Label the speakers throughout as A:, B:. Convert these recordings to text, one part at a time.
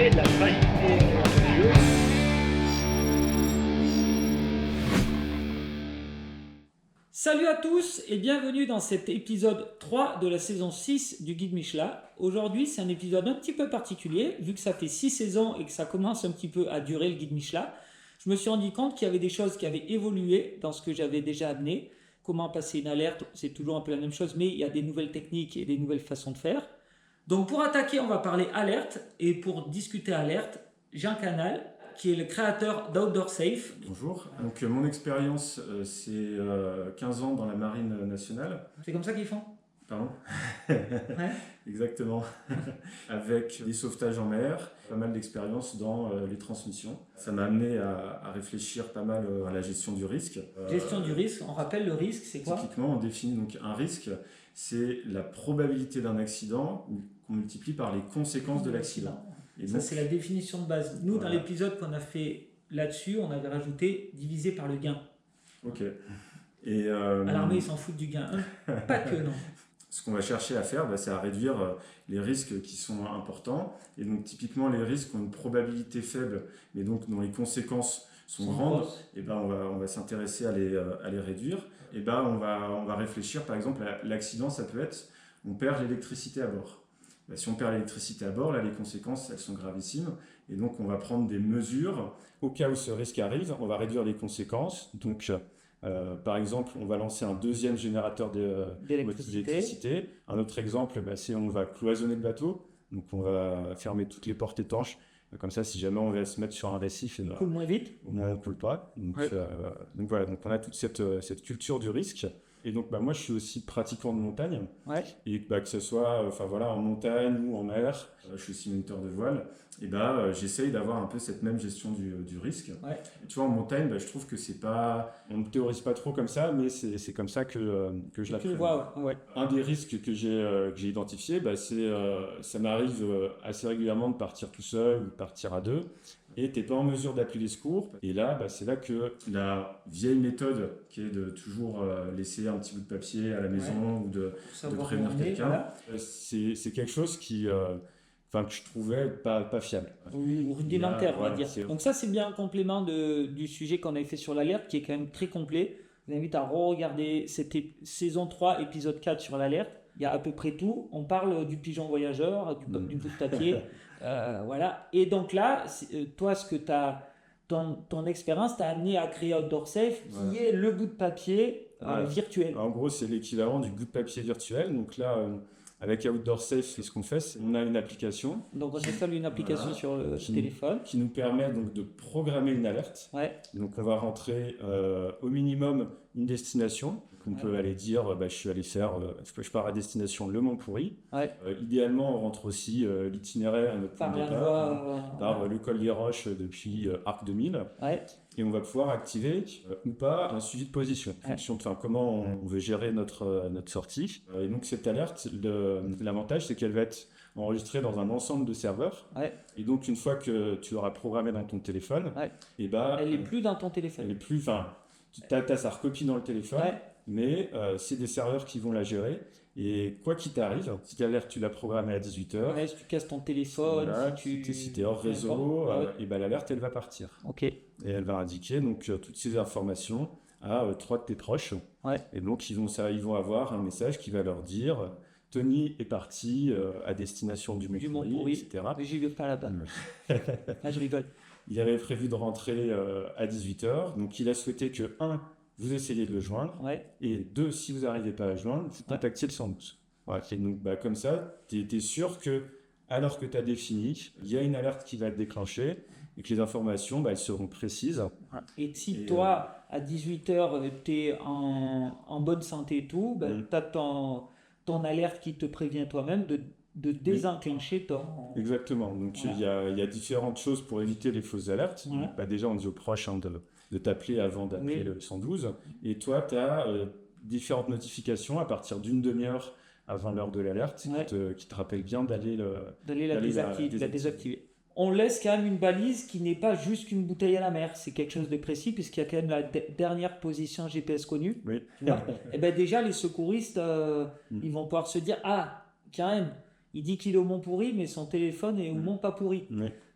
A: et la tragédie religieuse.
B: Salut à tous et bienvenue dans cet épisode 3 de la saison 6 du Guide Michelin. Aujourd'hui, c'est un épisode un petit peu particulier, vu que ça fait 6 saisons et que ça commence un petit peu à durer le Guide Michelin. Je me suis rendu compte qu'il y avait des choses qui avaient évolué dans ce que j'avais déjà amené. Comment passer une alerte, c'est toujours un peu la même chose, mais il y a des nouvelles techniques et des nouvelles façons de faire. Donc pour attaquer, on va parler alerte, et pour discuter alerte, Jean Canal, qui est le créateur d'Outdoor Safe.
C: Bonjour, donc mon expérience c'est 15 ans dans la marine nationale.
B: C'est comme ça qu'ils font ?
C: Pardon.
B: Ouais.
C: Exactement. Avec des sauvetages en mer, pas mal d'expérience dans les transmissions. Ça m'a amené à réfléchir pas mal à la gestion du risque.
B: Gestion du risque, on rappelle le risque, c'est quoi ?
C: Typiquement, on définit donc un risque, c'est la probabilité d'un accident qu'on multiplie par les conséquences de l'accident. Et
B: ça,
C: donc,
B: c'est la définition de base. Nous,
C: voilà.
B: dans l'épisode qu'on a fait là-dessus, on avait rajouté divisé par le gain.
C: Ok. Et,
B: À l'armée, ils s'en foutent du gain. Pas que, non.
C: Ce qu'on va chercher à faire, c'est à réduire les risques qui sont importants. Et donc, typiquement, les risques ont une probabilité faible, mais donc dont les conséquences sont grandes. Et on va s'intéresser à les réduire. Et on va réfléchir, par exemple, à l'accident, ça peut être, on perd l'électricité à bord. Si on perd l'électricité à bord, là, les conséquences, elles sont gravissimes. Et donc, on va prendre des mesures. Au cas où ce risque arrive, on va réduire les conséquences. Donc, par exemple, on va lancer un deuxième générateur d'électricité. Un autre exemple, c'est on va cloisonner le bateau. Donc, on va fermer toutes les portes étanches. Comme ça, si jamais on va se mettre sur un récif,
B: coule moins vite.
C: On ne coule pas. Donc, donc voilà, donc on a toute cette culture du risque. Et donc, moi, je suis aussi pratiquant de montagne.
B: Ouais.
C: Et que ce soit en montagne ou en mer, je suis aussi moniteur de voile. Et j'essaye d'avoir un peu cette même gestion du risque.
B: Ouais.
C: Et tu vois, en montagne, je trouve que c'est pas... On ne théorise pas trop comme ça, mais c'est comme ça que je l'appréhende.
B: Ouais.
C: Un des risques que j'ai identifié, ça m'arrive assez régulièrement de partir tout seul ou de partir à deux. Et tu n'es pas en mesure d'appeler les secours. Et là, c'est là que la vieille méthode qui est de toujours laisser un petit bout de papier à la maison ou de prévenir quelqu'un, voilà. C'est quelque chose que je trouvais pas fiable.
B: Oui, rudimentaire, on va dire. Donc ça, c'est bien un complément du sujet qu'on avait fait sur l'alerte, qui est quand même très complet. Je vous invite à re-regarder cette saison 3, épisode 4 sur l'alerte. Il y a à peu près tout. On parle du pigeon voyageur, du bout de papier. Voilà. Et donc là, toi, ce que tu as, ton expérience t'a amené à créer Outdoor Safe, qui est le bout de papier virtuel.
C: En gros, c'est l'équivalent du bout de papier virtuel. Donc là, avec Outdoor Safe, c'est ce qu'on fait. On a une application.
B: Donc on installe une application sur le téléphone.
C: Qui nous permet donc de programmer une alerte.
B: Ouais.
C: Donc on va rentrer au minimum une destination. On peut aller dire, je suis allé faire, je pars à destination Le Mont-Pourri.
B: Ouais.
C: Idéalement, on rentre aussi l'itinéraire à notre point de départ, par le col des Roches depuis Arc 2000.
B: Ouais.
C: Et on va pouvoir activer ou pas un suivi de position, en fonction de comment on veut gérer notre sortie. Et donc cette alerte, l'avantage, c'est qu'elle va être enregistrée dans un ensemble de serveurs.
B: Ouais.
C: Et donc une fois que tu l'auras programmée dans ton téléphone,
B: elle n'est plus dans ton téléphone.
C: Elle est plus, tu as sa recopie dans le téléphone. Ouais. Mais c'est des serveurs qui vont la gérer. Et quoi qu'il t'arrive, si l'alerte tu l'as programmée à 18h,
B: si tu casses ton téléphone,
C: voilà, si tu es hors réseau, l'alerte elle va partir.
B: Ok.
C: Et elle va indiquer donc toutes ces informations à 3 de tes proches.
B: Ouais. Et
C: donc ils vont avoir un message qui va leur dire Tony est parti à destination du Mont-Pourri, etc.
B: Mais j'y vais pas là-bas. Là je rigole.
C: Il avait prévu de rentrer à 18h, donc il a souhaité que vous essayez de le joindre, et 2, si vous n'arrivez pas à le joindre, vous contactiez le 112. Voilà. Et donc, comme ça, tu es sûr que, alors que tu as défini, il y a une alerte qui va être déclenchée et que les informations, elles seront précises.
B: Et si toi, à 18h, tu es en bonne santé et tout, tu as ton alerte qui te prévient toi-même de désenclencher ton...
C: Exactement. Donc, il y a différentes choses pour éviter les fausses alertes. Donc, déjà, on dit aux proches de t'appeler avant d'appeler le 112. Et toi, tu as différentes notifications à partir d'une demi-heure avant l'heure de l'alerte qui te rappellent bien d'aller
B: la désactiver. On laisse quand même une balise qui n'est pas juste qu'une bouteille à la mer. C'est quelque chose de précis puisqu'il y a quand même la dernière position GPS connue.
C: Oui.
B: Et déjà, les secouristes, ils vont pouvoir se dire « Ah, quand même, il dit qu'il est au Mont-Pourri, mais son téléphone est au Mont-Pas-Pourri. »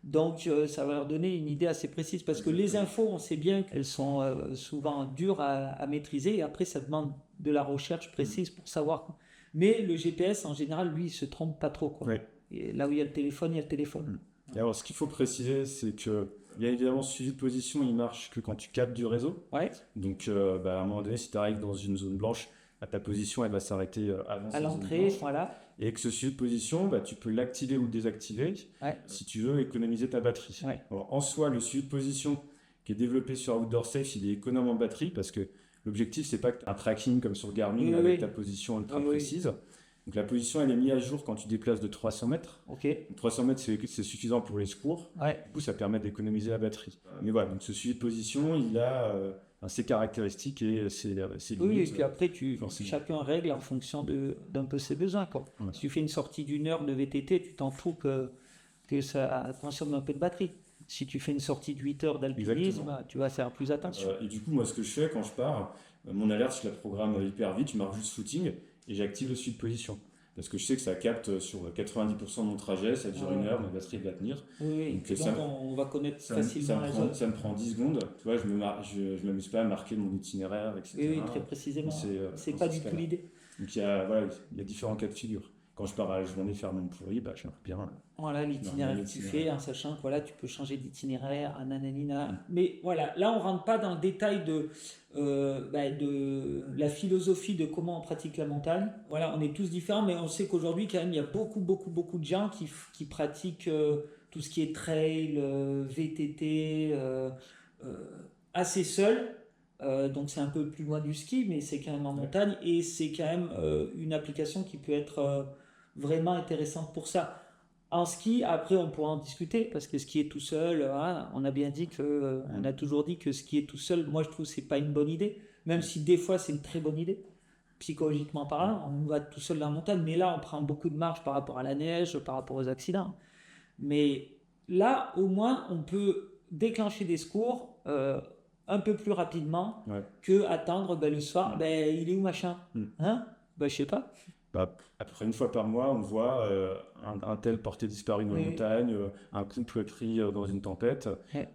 B: Donc, ça va leur donner une idée assez précise parce que les infos, on sait bien qu'elles sont souvent dures à maîtriser et après, ça demande de la recherche précise pour savoir. Mais le GPS, en général, lui, il se trompe pas trop, quoi.
D: Ouais.
B: Et là où il y a le téléphone, il y a le téléphone.
D: Et alors, ce qu'il faut préciser, c'est que, bien évidemment, ce suivi de position, il marche que quand tu captes du réseau.
B: Ouais.
D: Donc, à un moment donné, si tu arrives dans une zone blanche, ta position, elle va s'arrêter avant
B: À
D: cette zone
B: l'entrée,
D: blanche.
B: voilà.
D: Et que ce suivi de position, tu peux l'activer ou le désactiver
B: Ouais.
D: si tu veux économiser ta batterie.
B: Ouais.
D: Alors, en soi, le suivi de position qui est développé sur Outdoor Safe, il est économe en batterie parce que l'objectif, c'est pas que tu aies un tracking comme sur Garmin
B: Oui,
D: avec
B: oui.
D: ta position ultra
B: Oui, oui.
D: précise. Donc, la position, elle est mise à jour quand tu déplaces de 300 mètres.
B: Ok.
D: Donc, 300 mètres, c'est suffisant pour les secours.
B: Ouais.
D: Du coup, ça permet d'économiser la batterie. Mais voilà, donc ce suivi de position, il a ses caractéristiques et ses limites.
B: Oui, et puis après,
D: forcément.
B: chacun règle en fonction d'un peu ses besoins, quoi.
D: Ouais.
B: Si tu fais une sortie d'une heure de VTT, tu t'en fous que ça consomme un peu de batterie. Si tu fais une sortie de 8 heures d'alpinisme,
D: Exactement.
B: tu vas faire plus attention.
C: Et du coup, moi, ce que je fais quand je pars, mon alerte, je la programme hyper vite, je marque juste footing et j'active le suivi de position. Parce que je sais que ça capte sur 90% de mon trajet, ça dure une heure, ma batterie va tenir.
B: Oui,
C: Donc,
B: donc
C: ça-
B: on va connaître
C: Ça
B: facilement
C: me
B: les
C: prend,
B: zones.
C: ça me prend 10 secondes. Tu vois, je m'amuse pas à marquer mon itinéraire, etc.
B: Oui, très précisément. C'est pas du tout l'idée.
C: Donc il y a différents cas de figure. Quand je pars à la journée faire mon pourri, j'aimerais bien.
B: Voilà l'itinéraire que tu fais, en sachant que voilà, tu peux changer d'itinéraire, nananina. Mais voilà, là on rentre pas dans le détail de la philosophie de comment on pratique la montagne. Voilà, on est tous différents, mais on sait qu'aujourd'hui quand même il y a beaucoup de gens qui pratiquent tout ce qui est trail, VTT, assez seul. Donc c'est un peu plus loin du ski, mais c'est quand même en montagne et c'est quand même une application qui peut être vraiment intéressante pour ça. En ski, après on pourra en discuter parce que skier tout seul, voilà, on a bien dit que, on a toujours dit que skier tout seul, moi je trouve que c'est pas une bonne idée, même si des fois c'est une très bonne idée, psychologiquement parlant, on va tout seul dans la montagne, mais là on prend beaucoup de marge par rapport à la neige, par rapport aux accidents. Mais là au moins on peut déclencher des secours un peu plus rapidement que attendre le soir, il est où machin hein je sais pas.
D: Après, une fois par mois, on voit un tel porté disparu dans une montagne, un couple pris dans une tempête,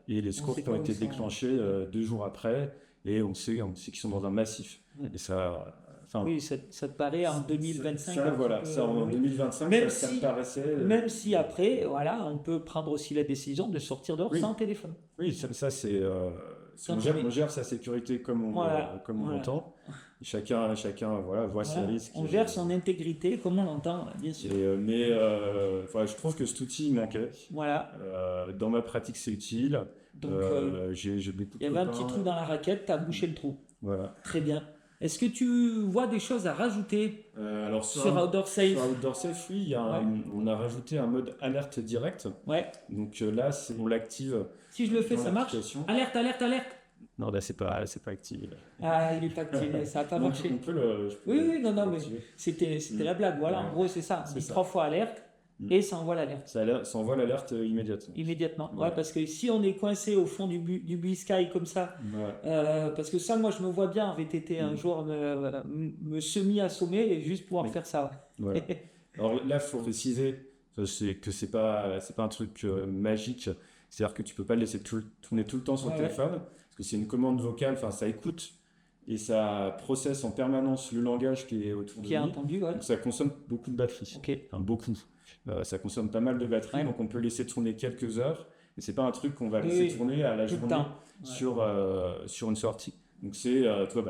D: et les secours qui ont été déclenchés 2 jours après, et on sait qu'ils sont dans un massif. Et ça,
B: oui, ça te paraît en 2025.
C: Ça en 2025,
B: même
C: ça
B: si,
C: me paraissait.
B: Même si après, voilà, on peut prendre aussi la décision de sortir dehors sans téléphone.
D: Oui, ça c'est. On gère sa sécurité comme on l'entend. Chacun voit ses risques.
B: On gère son intégrité comme on l'entend, bien sûr.
D: Mais je trouve que cet outil il manquait.
B: Voilà.
D: Dans ma pratique, c'est utile.
B: Donc,
D: il
B: y avait un petit trou dans la raquette, tu as bouché le trou.
D: Voilà.
B: Très bien. Est-ce que tu vois des choses à rajouter
C: alors
B: sur Outdoor Safe?
D: Sur Outdoor Safe, oui, on a rajouté un mode alerte direct.
B: Ouais.
D: Donc là, on l'active.
B: Si je le fais, ça marche? Alerte, alerte, alerte.
D: Non, là, c'est pas activé.
B: Ah, il est pas activé, ça n'a pas marché. Oui, non, mais c'était la blague. Voilà, en gros, c'est ça. On dit 3 fois alerte et ça envoie l'alerte.
D: Ça envoie l'alerte immédiatement.
B: Immédiatement. Ouais, parce que si on est coincé au fond du Blue Sky comme ça, parce que ça, moi, je me vois bien en VTT un jour me semi-assommer et juste pouvoir faire ça.
D: Voilà. Alors là, il faut préciser que c'est pas un truc magique. C'est-à-dire que tu peux pas le laisser tourner tout le temps sur le téléphone, parce que c'est une commande vocale, ça écoute et ça processe en permanence le langage qui est autour de lui.
B: Entendu,
D: Donc ça consomme beaucoup de batterie. Beaucoup. Ça consomme pas mal de batterie, donc on peut laisser tourner quelques heures, mais c'est pas un truc qu'on va laisser tourner à la journée sur une sortie. Donc c'est,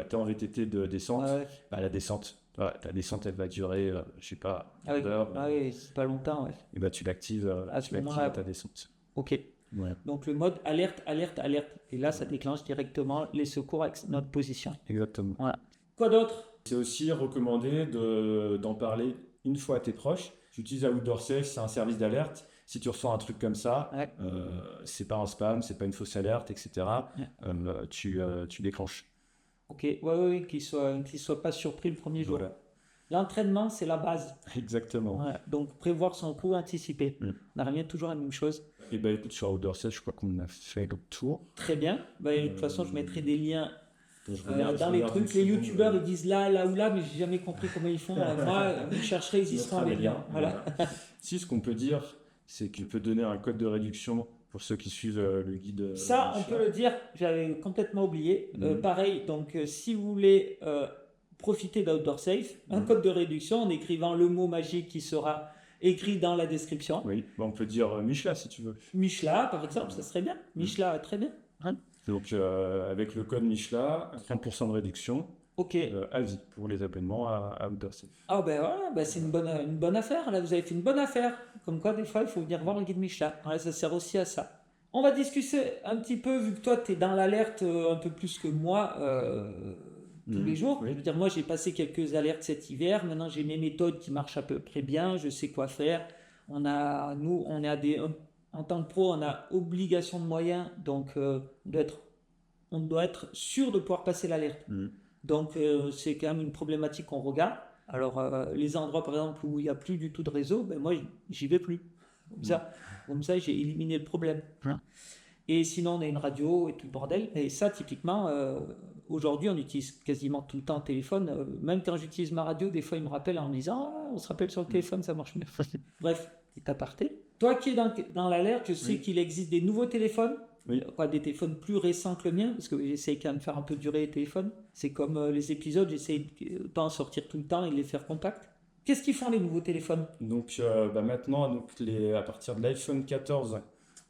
D: t'es en VTT de descente, la descente. La descente, elle va durer, je sais pas, une heure.
B: C'est pas longtemps.
D: Et tu l'actives à ta descente.
B: Ok. Ouais. Donc le mode alerte, alerte, alerte. Et là, ça déclenche directement les secours avec notre position.
D: Exactement.
B: Voilà. Quoi d'autre?
D: C'est aussi recommandé d'en parler une fois à tes proches. Tu utilises Outdoor Safe, c'est un service d'alerte. Si tu reçois un truc comme ça, c'est pas un spam, c'est pas une fausse alerte, etc. Tu déclenches.
B: Ok, oui, qu'il soit pas surpris le premier jour.
D: Voilà.
B: L'entraînement, c'est la base.
D: Exactement.
B: Ouais. Donc prévoir son coup, anticiper. On revient toujours à la même chose.
D: Et écoute, sur Outdoor Safe, je crois qu'on a fait le tour.
B: Très bien. De toute façon, je mettrai des liens dans les trucs. Les youtubeurs ils disent là ou là, mais j'ai jamais compris comment ils font. Moi, vous chercherez, ils y seront les liens. Voilà.
D: Si, ce qu'on peut dire, c'est qu'il peut donner un code de réduction pour ceux qui suivent le guide.
B: Ça, on peut le dire, j'avais complètement oublié. Pareil, donc si vous voulez profiter d'Outdoor Safe, un code de réduction en écrivant le mot magique qui sera écrit dans la description.
D: Oui, on peut dire Michla si tu veux.
B: Michla, par exemple, ça serait bien. Michla, très bien.
D: Donc, avec le code Michla, 30% de réduction.
B: Ok.
D: À vie pour les abonnements à Outdoor Safe.
B: Ah ben voilà, ben c'est une bonne affaire. Là, vous avez fait une bonne affaire. Comme quoi, des fois, il faut venir voir le guide Michelin. Ouais, ça sert aussi à ça. On va discuter un petit peu, vu que toi, tu es dans l'alerte un peu plus que moi tous les jours.
D: Oui.
B: Je veux dire, moi, j'ai passé quelques alertes cet hiver. Maintenant, j'ai mes méthodes qui marchent à peu près bien. Je sais quoi faire. En tant que pro, on a obligation de moyens. Donc, on doit être sûr de pouvoir passer l'alerte. Donc, c'est quand même une problématique qu'on regarde. Alors, les endroits, par exemple, où il n'y a plus du tout de réseau, ben moi, j'y vais plus. Comme ça, j'ai éliminé le problème. Et sinon, on a une radio et tout le bordel. Et ça, typiquement, aujourd'hui, on utilise quasiment tout le temps le téléphone. Même quand j'utilise ma radio, des fois, il me rappelle en me disant « on se rappelle sur le téléphone, ça marche mieux. » Bref, petit aparté. Toi qui es dans l'alerte, je sais qu'il existe des nouveaux téléphones. Des téléphones plus récents que le mien, parce que j'essaie quand même de faire un peu durer les téléphones. C'est comme les épisodes, j'essaie d'en sortir tout le temps et de les faire compacts. Qu'est-ce qu'ils font les nouveaux téléphones?
D: Donc maintenant, à partir de l'iPhone 14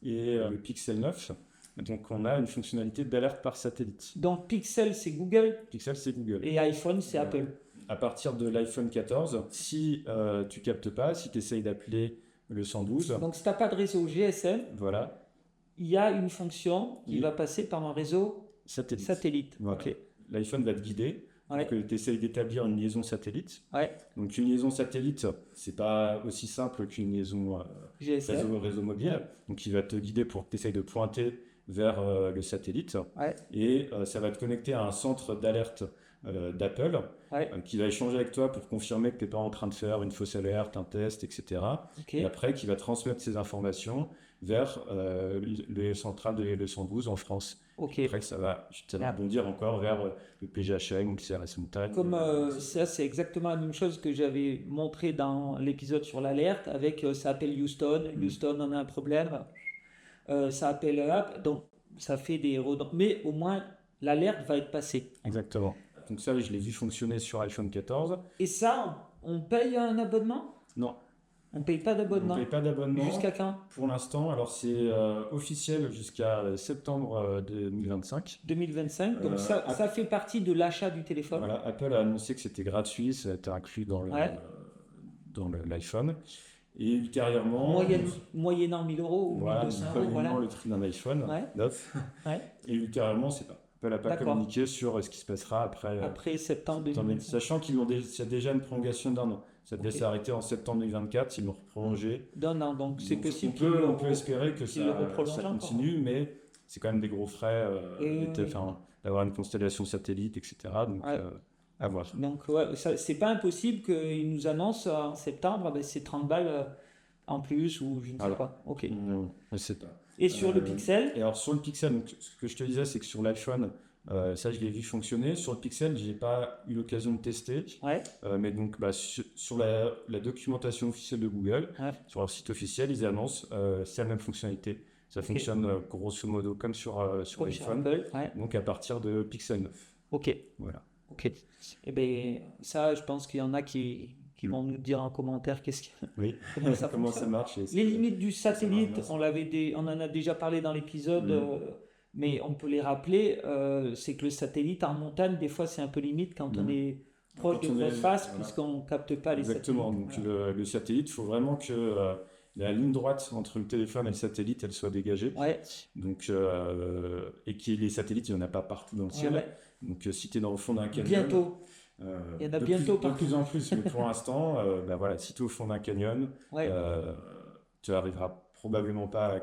D: et le Pixel 9, donc on a une fonctionnalité d'alerte par satellite.
B: Donc Pixel, c'est Google.
D: Pixel, c'est Google.
B: Et iPhone, c'est Apple.
D: À partir de l'iPhone 14, si tu captes pas, si tu essayes d'appeler le 112...
B: Donc si tu n'as pas de réseau GSM,
D: voilà.
B: Il y a une fonction qui va passer par un réseau satellite.
D: Voilà. Okay. L'iPhone va te guider.
B: Ouais.
D: Donc tu essayes d'établir une liaison satellite.
B: Ouais.
D: Donc une liaison satellite, c'est pas aussi simple qu'une liaison réseau mobile. Donc il va te guider pour que tu essayes de pointer vers le satellite.
B: Ouais.
D: Et ça va te connecter à un centre d'alerte d'Apple qui va échanger avec toi pour confirmer que tu n'es pas en train de faire une fausse alerte, un test, etc.
B: Okay.
D: Et après, qui va transmettre ces informations vers les centrales de le 112 en France.
B: Okay.
D: Après, ça va rebondir encore vers le PGHM ou le CRS Montagne.
B: Comme ça, c'est exactement la même chose que j'avais montré dans l'épisode sur l'alerte avec ça appelle Houston. Houston, on a un problème. Ça appelle App. Donc, ça fait des redondances. Mais au moins, l'alerte va être passée.
D: Exactement. Donc ça, je l'ai vu fonctionner sur iPhone 14.
B: Et ça, on paye un abonnement?
D: Non.
B: On ne paye pas d'abonnement.
D: On ne paye pas d'abonnement.
B: Jusqu'à quand?
D: Pour l'instant, alors c'est officiel jusqu'à septembre 2025.
B: 2025, donc ça fait partie de l'achat du téléphone.
D: Voilà, Apple a annoncé que c'était gratuit, ça a été inclus dans l'iPhone. Et ultérieurement...
B: Moyennant 1000 euros ou 1200 euros.
D: Moyennant le prix d'un iPhone 9. Et ultérieurement, c'est pas. Apple n'a pas communiqué sur ce qui se passera après
B: septembre 2025.
D: Sachant qu'il y a déjà une prolongation d'un an. Ça devait s'arrêter en septembre 2024, ils l'ont prolongé.
B: D'un an, donc c'est possible.
D: On peut espérer que ça continue, mais c'est quand même des gros frais d'avoir une constellation satellite, etc. Donc, à voir.
B: Donc, c'est pas impossible qu'ils nous annoncent en septembre, c'est 30 balles en plus ou je ne sais pas. Ok.
D: Je sais pas.
B: Et sur le Pixel?
D: Et alors, sur le Pixel, donc, ce que je te disais, c'est que sur l'iPhone, ça, je l'ai vu fonctionner. Sur le Pixel, je n'ai pas eu l'occasion de tester. Mais donc, sur la documentation officielle de Google, sur leur site officiel, ils annoncent c'est la même fonctionnalité. Ça fonctionne grosso modo comme sur l'iPhone. Donc, à partir de Pixel 9.
B: Ok.
D: Voilà.
B: Ok. Et bien, ça, je pense qu'il y en a qui vont nous dire en commentaire comment ça marche. Les limites du satellite, on en a déjà parlé dans l'épisode. Mais on peut les rappeler, c'est que le satellite en montagne, des fois, c'est un peu limite quand on est proche de grosses faces, puisqu'on ne capte pas les satellites.
D: Exactement. Donc, le satellite, il faut vraiment que la ligne droite entre le téléphone et le satellite, elle soit dégagée. Donc, et que les satellites, il n'y en a pas partout dans le ciel. Donc, si tu es dans le fond d'un canyon...
B: Bientôt. Il y en a bientôt
D: de plus en plus, mais pour l'instant, si tu es au fond d'un canyon, tu n'arriveras probablement pas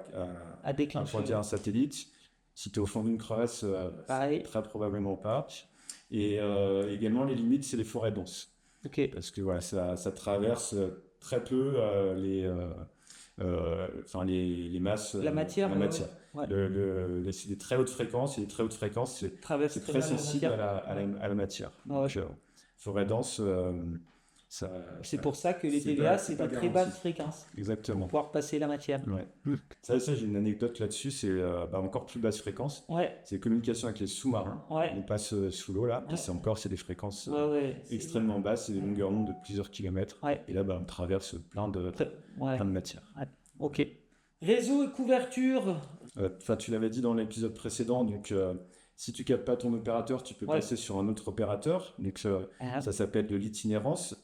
D: à pointer un satellite. Si tu es au fond d'une crevasse, très probablement pas. Et également, les limites, c'est les forêts denses. Parce que ça traverse très peu les masses.
B: La matière.
D: C'est des très hautes fréquences, et les très hautes fréquences, c'est très sensible à la matière. Donc, forêt dense,
B: C'est pour ça que les
C: c'est
B: TVA,
C: pas-
B: c'est
C: c'est pas
B: de très
C: garanti.
B: basse fréquence
D: Exactement.
B: pour pouvoir passer la matière.
D: Ouais. Ça, j'ai une anecdote là-dessus, c'est encore plus basse fréquence.
B: Ouais,
D: C'est communication avec les sous-marins.
B: ouais.
D: On passe sous l'eau là,
B: Ouais.
D: c'est des fréquences
B: Ouais.
D: extrêmement basses, c'est des longueurs d'onde de plusieurs kilomètres.
B: Ouais.
D: Et là, on traverse plein de matières.
B: Ouais. Ok. Réseau et couverture.
D: Tu l'avais dit dans l'épisode précédent, donc si tu captes pas ton opérateur, tu peux passer sur un autre opérateur. Donc ça s'appelle de l'itinérance.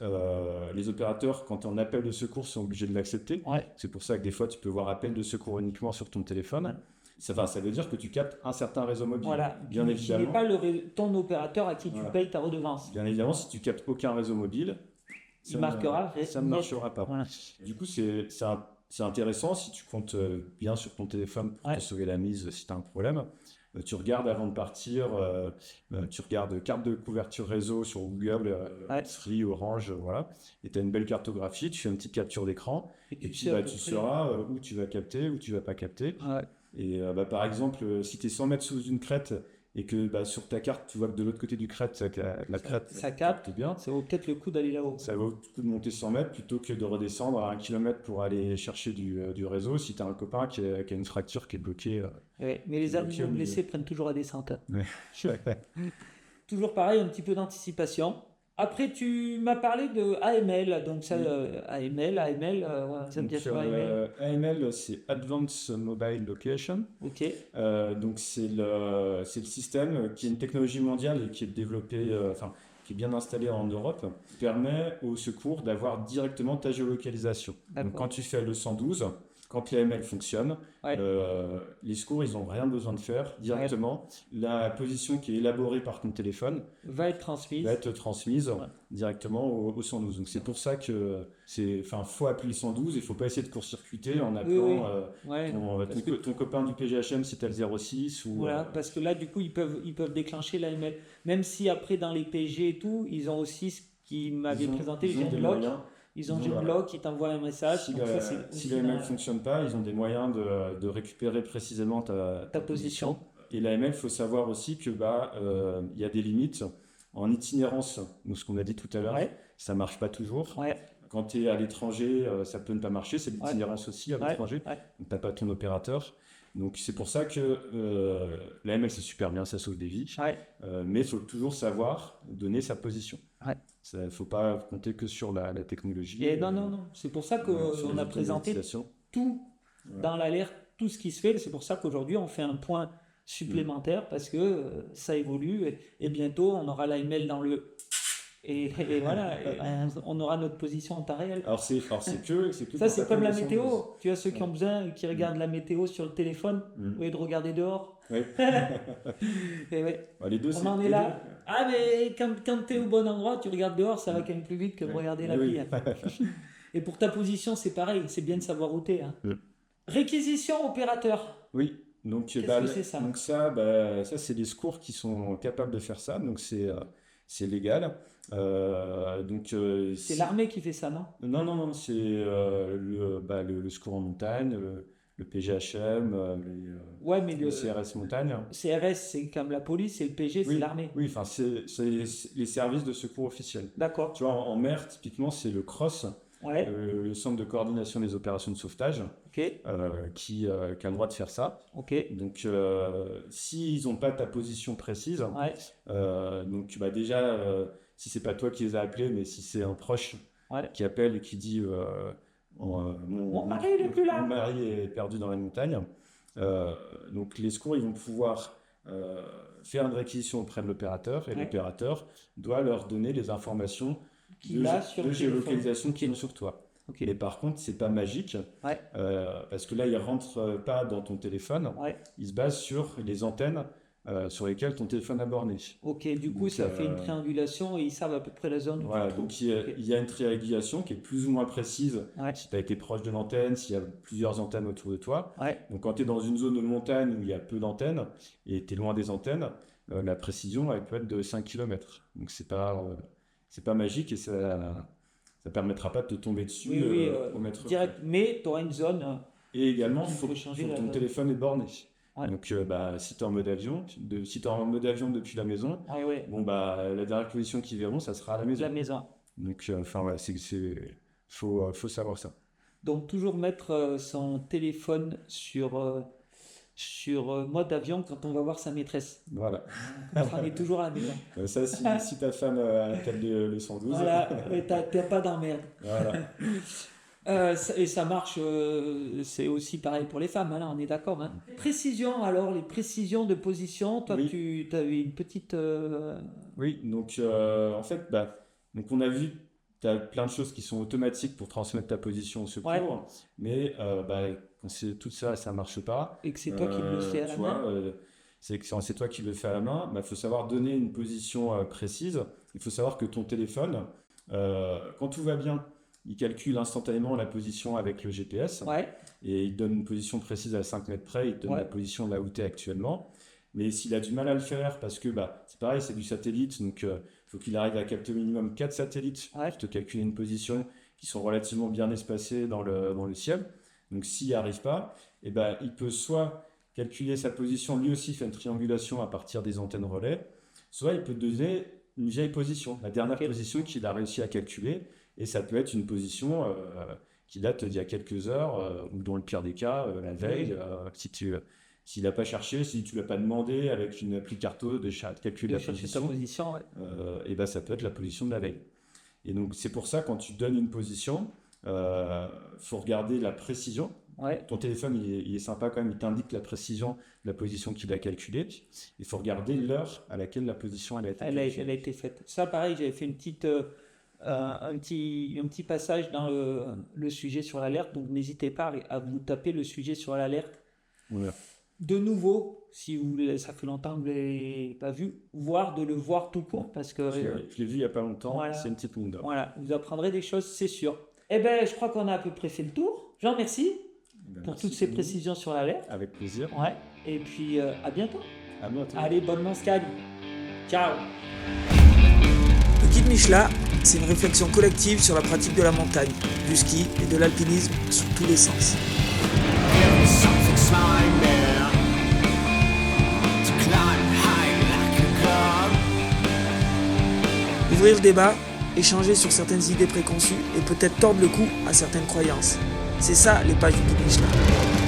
D: Les opérateurs, quand tu es en appel de secours, sont obligés de l'accepter.
B: Ouais.
D: C'est pour ça que des fois, tu peux voir appel de secours uniquement sur ton téléphone. Ouais. Ça veut dire que tu captes un certain réseau mobile.
B: Voilà.
D: Bien évidemment.
B: Qui n'est pas ton opérateur à qui tu payes ta redevance.
D: Bien évidemment, si tu captes aucun réseau mobile,
B: ça ne
D: marchera pas.
B: Voilà.
D: Du coup, c'est intéressant si tu comptes bien sur ton téléphone pour te sauver la mise si tu as un problème. Tu regardes avant de partir, tu regardes carte de couverture réseau sur Google, Free, Orange, voilà. Et tu as une belle cartographie, tu fais une petite capture d'écran et puis tu sauras où tu vas capter, où tu vas pas capter.
B: Ouais.
D: Et par exemple, si tu es 100 mètres sous une crête et que sur ta carte, tu vois que de l'autre côté du crête, la crête
B: ça capte
D: bien.
B: Ça vaut peut-être le coup d'aller là-haut.
D: Ça vaut le coup de monter 100 mètres plutôt que de redescendre à 1 km pour aller chercher du réseau si tu as un copain qui a une fracture qui est bloquée.
B: Ouais, mais les animaux blessés prennent toujours la descente.
D: Ouais.
B: Toujours pareil, un petit peu d'anticipation. Après, tu m'as parlé de AML, donc ça, AML, ça me dit quoi AML?
D: AML, c'est Advanced Mobile Location.
B: Ok.
D: Donc c'est le système qui est une technologie mondiale et qui est développée, qui est bien installée en Europe, qui permet au secours d'avoir directement ta géolocalisation. Donc quand tu fais le 112, quand l'AML fonctionne, les secours, ils n'ont rien besoin de faire directement. La position qui est élaborée par ton téléphone
B: va être transmise
D: directement au 112. Donc c'est pour ça que faut appeler le 112 et il ne faut pas essayer de court-circuiter en appelant ton copain du PGHM si tu as le 06.
B: Voilà, parce que là, du coup, ils peuvent déclencher l'AML. Même si après, dans les PG et tout, ils ont aussi ce qu'ils m'avaient présenté, les G-Block. Ils ont G-Block, ils t'envoient un message.
D: Si l'AML ne fonctionne pas, ils ont des moyens de récupérer précisément ta position. Et l'AML, il faut savoir aussi que y a des limites. En itinérance, nous, ce qu'on a dit tout à l'heure, ça ne marche pas toujours. Ouais. Quand tu es à l'étranger, ça peut ne pas marcher. C'est l'itinérance aussi à l'étranger. Donc, tu n'as pas ton opérateur. Donc, c'est pour ça que l'AML, c'est super bien, ça sauve des vies. Mais il faut toujours savoir donner sa position. Il ne faut pas compter que sur la technologie.
B: Et non. C'est pour ça qu'on a présenté tout dans l'alerte, tout ce qui se fait. C'est pour ça qu'aujourd'hui, on fait un point supplémentaire parce que ça évolue. Et bientôt, on aura l'AML dans le... Et voilà, on aura notre position en temps réel.
D: Alors, c'est que
B: ça, c'est comme la météo. Tu as ceux qui ont besoin, qui regardent la météo sur le téléphone au lieu de regarder dehors. Et
D: les deux,
B: on en est là. Ah, mais quand tu es au bon endroit, tu regardes dehors, ça va quand même plus vite que de regarder la pluie. Et pour ta position, c'est pareil. C'est bien de savoir où tu es. Réquisition opérateur.
D: Oui. Donc,
B: qu'est-ce que c'est ça?
D: Donc ça, c'est les secours qui sont capables de faire ça. Donc, c'est légal.
B: C'est l'armée qui fait ça, non?
D: Non, c'est le secours en montagne, le PGHM, le CRS montagne.
B: CRS, c'est comme la police, et le PG, c'est l'armée.
D: Oui, enfin, c'est les services de secours officiels.
B: D'accord.
D: Tu vois, en mer, typiquement, c'est le CROSS, le Centre de coordination des opérations de sauvetage, qui a le droit de faire ça. Donc, s'ils n'ont pas ta position précise, donc déjà, si c'est pas toi qui les as appelés, mais si c'est un proche qui appelle et qui dit mon
B: mari il est plus là,
D: mon mari est perdu dans la montagne, donc les secours, ils vont pouvoir faire une réquisition auprès de l'opérateur et l'opérateur doit leur donner les informations de géolocalisation qui sont sur toi. Mais par contre, c'est pas magique parce que là, il rentre pas dans ton téléphone, il se base sur les antennes sur lesquelles ton téléphone a borné.
B: Du coup, ça fait une triangulation et ils savent à peu près la zone.
D: Voilà, donc il y a une triangulation qui est plus ou moins précise si tu as été proche de l'antenne, s'il y a plusieurs antennes autour de toi. Donc quand tu es dans une zone de montagne où il y a peu d'antennes et tu es loin des antennes, la précision elle peut être de 5 km. Donc c'est pas magique et ça permettra pas de te tomber dessus au mètre
B: direct, mais tu auras une zone.
D: Et également, il faut que ton téléphone est borné. Donc, si tu es en mode avion, depuis la maison, la dernière position qu'ils verront, ça sera à la maison. Donc, voilà, faut savoir ça.
B: Donc, toujours mettre son téléphone sur mode avion quand on va voir sa maîtresse.
D: Voilà.
B: Comme ça, on est toujours à la maison.
D: Ça, si ta femme appelle le 112.
B: Voilà, t'as pas d'emmerde.
D: Voilà.
B: Et ça marche, c'est aussi pareil pour les femmes, hein, là, on est d'accord. Hein. Précision, alors, les précisions de position, toi,
D: Oui.
B: tu as eu une petite...
D: Oui, donc en fait, donc on a vu, tu as plein de choses qui sont automatiques pour transmettre ta position au secours,
B: Ouais.
D: mais quand c'est tout ça, ça marche pas.
B: Et que c'est toi qui le fais à la
D: Tu
B: main.
D: vois, c'est toi qui le fais à la main. Il faut savoir donner une position précise. Il faut savoir que ton téléphone, quand tout va bien, il calcule instantanément la position avec le GPS
B: Ouais,
D: et il donne une position précise à 5 mètres près. Il te donne
B: Ouais.
D: la position là où tu es actuellement. Mais s'il a du mal à le faire, parce que c'est pareil, c'est du satellite, donc il faut qu'il arrive à capter au minimum 4 satellites
B: Ouais.
D: pour te calculer une position qui sont relativement bien espacées dans le ciel. Donc s'il n'y arrive pas, il peut soit calculer sa position, lui aussi fait une triangulation à partir des antennes relais, soit il peut te donner une vieille position, la dernière
B: Ok.
D: position qu'il a réussi à calculer, et ça peut être une position qui date d'il y a quelques heures, ou dans le pire des cas, la veille, s'il n'a pas cherché, si tu ne l'as pas demandé avec une appli carto de calcul de
B: de
D: la
B: chercher ta
D: position,
B: position, ouais.
D: ça peut être la position de la veille. Et donc c'est pour ça quand tu donnes une position, faut regarder la précision.
B: Ouais.
D: Ton téléphone il est sympa quand même, il t'indique la précision de la position qu'il a calculée. Il faut regarder l'heure à laquelle la position elle a été
B: Elle
D: calculée.
B: a été faite. Ça, pareil, j'avais fait un petit passage dans le sujet sur l'alerte, donc n'hésitez pas à vous taper le sujet sur l'alerte.
D: Voilà.
B: De nouveau, si ça fait longtemps que vous ne l'avez pas vu, voire de le voir tout court, parce que
D: Je l'ai vu il n'y a pas longtemps,
B: voilà.
D: c'est une petite window.
B: voilà, vous apprendrez des choses, c'est sûr. Eh bien, je crois qu'on a à peu près fait le tour. Jean, merci pour
D: Merci
B: toutes ces
D: beaucoup.
B: précisions sur l'alerte.
D: Avec plaisir.
B: Ouais. Et puis, à bientôt.
D: À bientôt.
B: Allez, bonne monstade. Ciao.
E: Le guide Michelin, c'est une réflexion collective sur la pratique de la montagne, du ski et de l'alpinisme sous tous les sens.
F: Something slime there to climb high like a god.
E: Ouvrir le débat, échanger sur certaines idées préconçues et peut-être tordre le cou à certaines croyances. C'est ça les pages du guide Michelin.